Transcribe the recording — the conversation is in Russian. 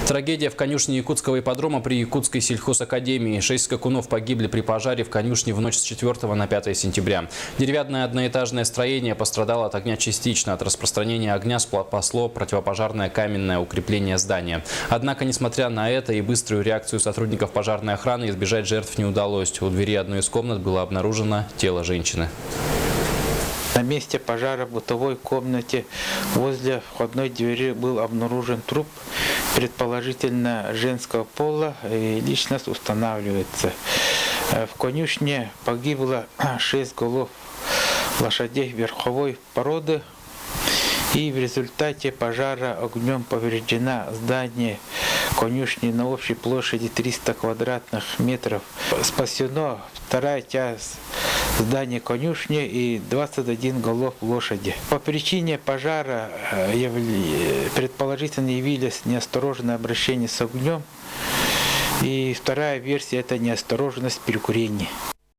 Трагедия в конюшне Якутского ипподрома при Якутской сельхозакадемии. 6 скакунов погибли при пожаре в конюшне в ночь с 4 на 5 сентября. Деревянное одноэтажное строение пострадало от огня частично. От распространения огня спасло противопожарное каменное укрепление здания. Однако, несмотря на это и быструю реакцию сотрудников пожарной охраны, избежать жертв не удалось. У двери одной из комнат было обнаружено тело женщины. На месте пожара в бытовой комнате возле входной двери был обнаружен труп, предположительно женского пола, и личность устанавливается. В конюшне погибло 6 голов лошадей верховой породы, и в результате пожара огнем повреждено здание конюшни на общей площади 300 квадратных метров. Спасено вторая часть здания конюшни и 21 голов лошади. По причине пожара предположительно явилось неосторожное обращение с огнем. И вторая версия – это неосторожность при курении.